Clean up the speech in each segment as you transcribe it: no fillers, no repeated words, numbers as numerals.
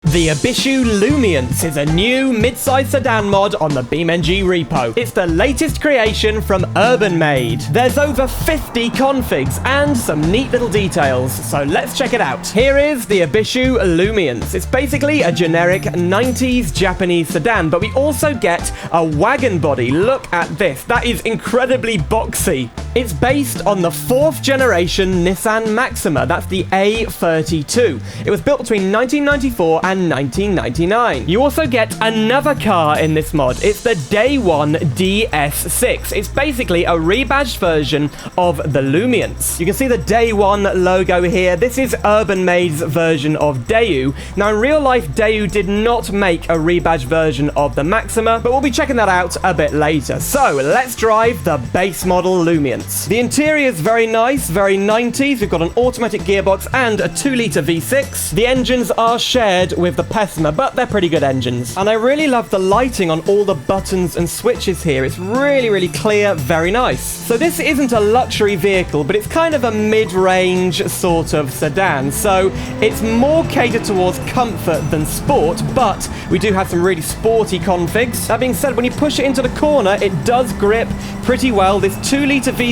The Ibishu Lumiance is a new mid-size sedan mod on the BeamNG repo. It's the latest creation from Urbanmaid. There's over 50 configs and some neat little details, so let's check it out. Here is the Ibishu Lumiance. It's basically a generic 90s Japanese sedan, but we also get a wagon body. Look at this. That is incredibly boxy. It's based on the 4th generation Nissan Maxima. That's the A32. It was built between 1994 and 1999. You also get another car in this mod. It's the Daewoo DS6. It's basically a rebadged version of the Lumiance. You can see the Daewoo logo here. This is Urbanmaid's version of Daewoo. Now, in real life, Daewoo did not make a rebadged version of the Maxima, but we'll be checking that out a bit later. So, let's drive the base model Lumiance. The interior is very nice, very 90s. We've got an automatic gearbox and a 2-litre V6. The engines are shared with the Pessima, but they're pretty good engines. And I really love the lighting on all the buttons and switches here. It's really, really clear, very nice. So this isn't a luxury vehicle, but it's kind of a mid-range sort of sedan. So it's more catered towards comfort than sport, but we do have some really sporty configs. That being said, when you push it into the corner, it does grip pretty well. This 2-litre V6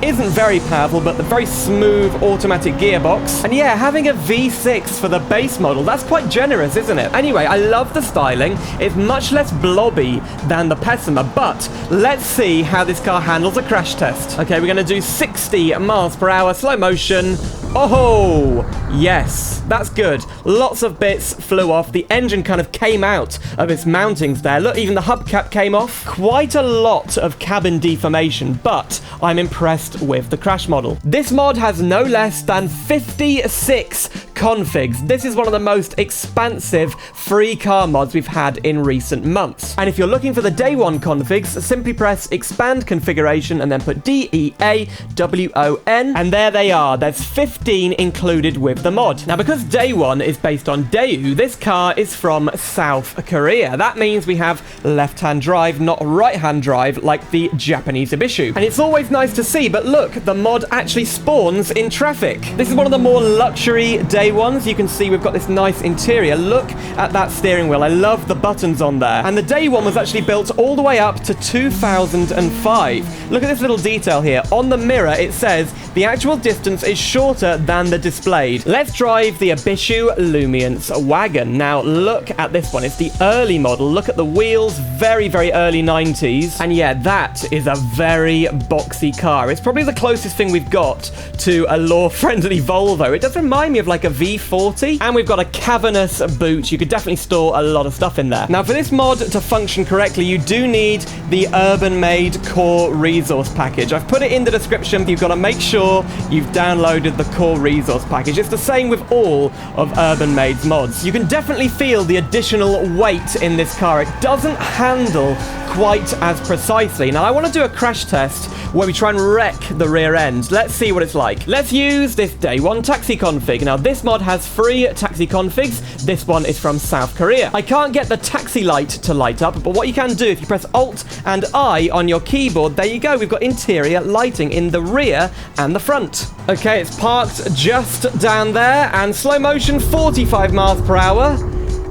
isn't very powerful, but the very smooth automatic gearbox. And yeah, having a V6 for the base model, that's quite generous, isn't it? Anyway, I love the styling. It's much less blobby than the Pessima, but let's see how this car handles a crash test. Okay, we're going to do 60 miles per hour, slow motion. Oh, yes, that's good. Lots of bits flew off. The engine kind of came out of its mountings there. Look, even the hubcap came off. Quite a lot of cabin deformation, but I'm impressed with the crash model. This mod has no less than 56 configs. This is one of the most expansive free car mods we've had in recent months. And if you're looking for the day one configs, simply press expand configuration and then put DEAWON, and there they are. There's 15 included with the mod. Now, because day one is based on Daewoo, this car is from South Korea. That means we have left-hand drive, not right-hand drive, like the Japanese Ibishu. And it's always nice to see, but look, the mod actually spawns in traffic. This is one of the more luxury day ones. You can see we've got this nice interior. Look at that steering wheel. I love the buttons on there. And the day one was actually built all the way up to 2005. Look at this little detail here. On the mirror, it says the actual distance is shorter than the displayed. Let's drive the Ibishu Lumiance wagon. Now, look at this one. It's the early model. Look at the wheels. Very, very early 90s. And yeah, that is a very boxy car. It's probably the closest thing we've got to a law-friendly Volvo. It does remind me of like a V40. And we've got a cavernous boot. You could definitely store a lot of stuff in there. Now, for this mod to function correctly, you do need the Urbanmaid core resource package. I've put it in the description. You've got to make sure you've downloaded the core resource package. It's the same with all of Urbanmaid's mods. You can definitely feel the additional weight in this car. It doesn't handle quite as precisely. Now, I want to do a crash test where we try and wreck the rear end. Let's see what it's like. Let's use this day one taxi config. Now, this mod has 3 taxi configs. This one is from South Korea. I can't get the taxi light to light up, but what you can do, if you press Alt and I on your keyboard, there you go. We've got interior lighting in the rear and the front. Okay, it's parked just down there, and slow motion, 45 miles per hour.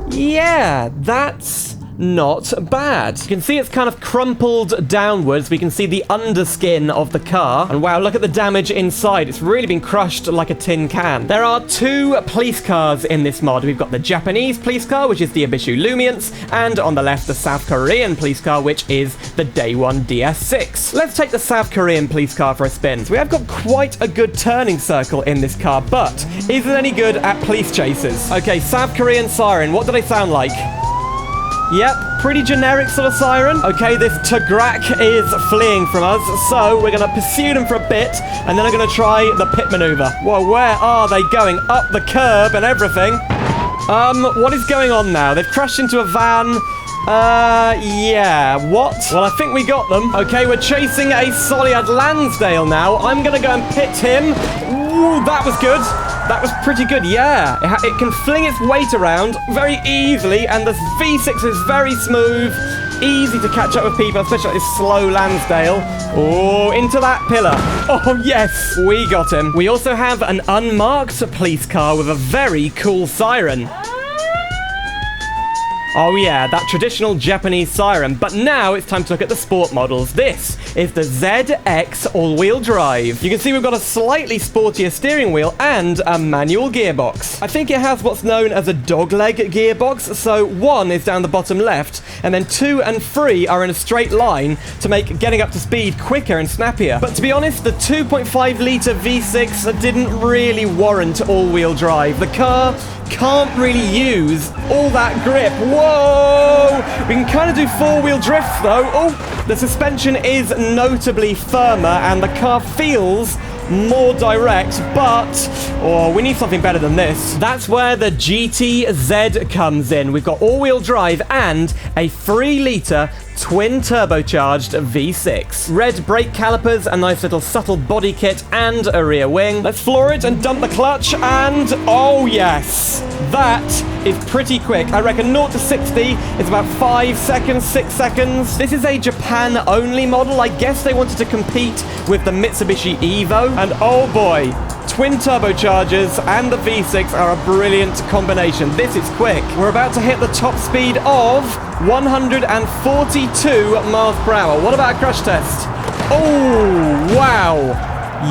Yeah, that's not bad. You can see it's kind of crumpled downwards. We can see the underskin of the car. And wow, look at the damage inside. It's really been crushed like a tin can. There are 2 police cars in this mod. We've got the Japanese police car, which is the Ibishu Lumiance, and on the left, the South Korean police car, which is the Daewoo DS6. Let's take the South Korean police car for a spin. So we have got quite a good turning circle in this car, but is it any good at police chases? Okay, South Korean siren. What do they sound like? Yep, pretty generic sort of siren. Okay, this Tigrak is fleeing from us, so we're going to pursue them for a bit, and then I'm going to try the pit maneuver. Whoa, where are they going? Up the curb and everything. What is going on now? They've crashed into a van. Yeah, what? Well, I think we got them. Okay, we're chasing a Soliad Lansdale now. I'm going to go and pit him. Ooh, that was good. That was pretty good, yeah. It can fling its weight around very easily, and the V6 is very smooth. Easy to catch up with people, especially like this slow Lansdale. Oh, into that pillar. Oh, yes, we got him. We also have an unmarked police car with a very cool siren. Oh yeah, that traditional Japanese siren. But now it's time to look at the sport models. This is the ZX all-wheel drive. You can see we've got a slightly sportier steering wheel and a manual gearbox. I think it has what's known as a dogleg gearbox, so 1 is down the bottom left, and then 2 and 3 are in a straight line to make getting up to speed quicker and snappier. But to be honest, the 2.5-litre V6 didn't really warrant all-wheel drive. The car can't really use all that grip. Whoa! We can kind of do four-wheel drifts though. Oh, the suspension is notably firmer and the car feels more direct, but we need something better than this. That's where the GTZ comes in. We've got all-wheel drive and a 3-litre twin turbocharged V6. Red brake calipers, a nice little subtle body kit, and a rear wing. Let's floor it and dump the clutch, and oh yes, that is pretty quick. I reckon 0 to 60 is about 5 seconds, 6 seconds. This is a Japan-only model. I guess they wanted to compete with the Mitsubishi Evo, and oh boy, twin turbochargers and the V6 are a brilliant combination. This is quick. We're about to hit the top speed of 142 miles per hour. What about a crash test? Oh, wow.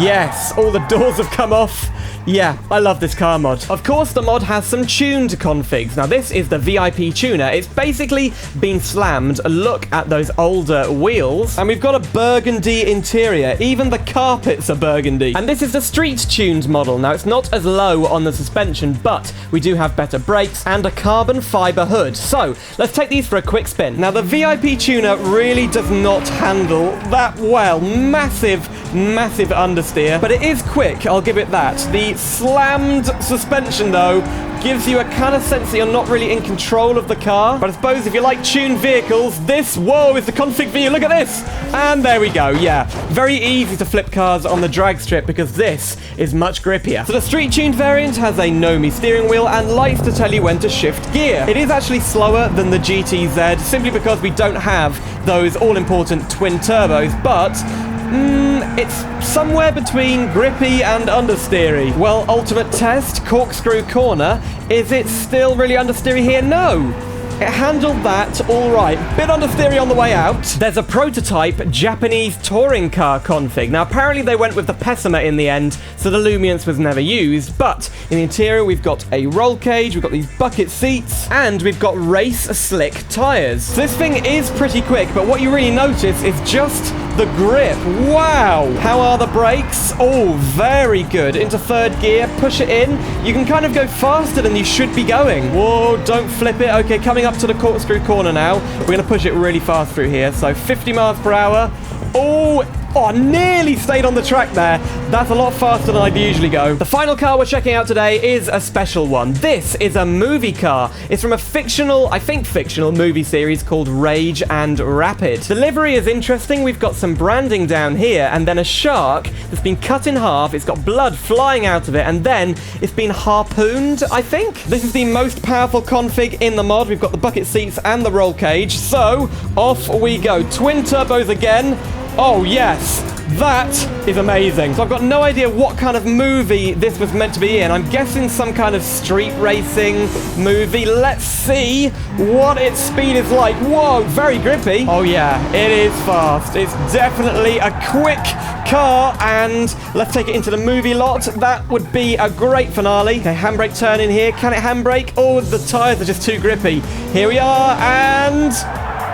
Yes, all the doors have come off. Yeah, I love this car mod. Of course, the mod has some tuned configs. Now, this is the VIP tuner. It's basically been slammed. Look at those older wheels. And we've got a burgundy interior. Even the carpets are burgundy. And this is the street-tuned model. Now, it's not as low on the suspension, but we do have better brakes and a carbon fiber hood. So, let's take these for a quick spin. Now, the VIP tuner really does not handle that well. Massive, massive understeer. But it is quick, I'll give it that. The slammed suspension, though, gives you a kind of sense that you're not really in control of the car. But I suppose if you like tuned vehicles, this, whoa, is the config for you. Look at this. And there we go. Yeah, very easy to flip cars on the drag strip because this is much grippier. So the street-tuned variant has a Nomi steering wheel and lights to tell you when to shift gear. It is actually slower than the GTZ simply because we don't have those all-important twin turbos, but it's somewhere between grippy and understeery. Well, ultimate test, corkscrew corner. Is it still really understeery here? No. It handled that all right. Bit understeery on the way out. There's a prototype Japanese touring car config. Now, apparently they went with the Pessima in the end, so the Lumiance was never used. But in the interior, we've got a roll cage, we've got these bucket seats, and we've got race slick tires. So this thing is pretty quick, but what you really notice is just the grip. Wow. How are the brakes? Oh, very good. Into third gear, push it in. You can kind of go faster than you should be going. Whoa, don't flip it. Okay, coming up to the corkscrew corner now. We're going to push it really fast through here. So 50 miles per hour. Oh, nearly stayed on the track there. That's a lot faster than I'd usually go. The final car we're checking out today is a special one. This is a movie car. It's from a fictional, I think fictional, movie series called Rage and Rapid. The livery is interesting. We've got some branding down here and then a shark that's been cut in half. It's got blood flying out of it and then it's been harpooned, I think. This is the most powerful config in the mod. We've got the bucket seats and the roll cage. So off we go. Twin turbos again. Oh, yes. That is amazing. So I've got no idea what kind of movie this was meant to be in. I'm guessing some kind of street racing movie. Let's see what its speed is like. Whoa, very grippy. Oh, yeah, it is fast. It's definitely a quick car, and let's take it into the movie lot. That would be a great finale. Okay, handbrake turn in here. Can it handbrake? Oh, the tires are just too grippy. Here we are, and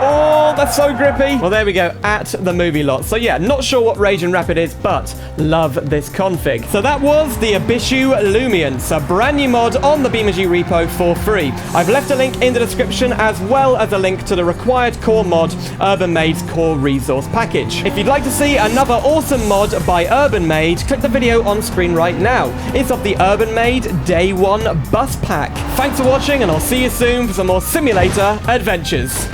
oh, that's so grippy. Well, there we go, at the movie lot. So yeah, not sure what Rage and Rapid is, but love this config. So that was the Ibishu Lumiance, a brand new mod on the BeamNG repo for free. I've left a link in the description as well as a link to the required core mod, Urbanmaid's core resource package. If you'd like to see another awesome mod by Urbanmaid, click the video on screen right now. It's of the Urbanmaid Day 1 bus pack. Thanks for watching, and I'll see you soon for some more simulator adventures.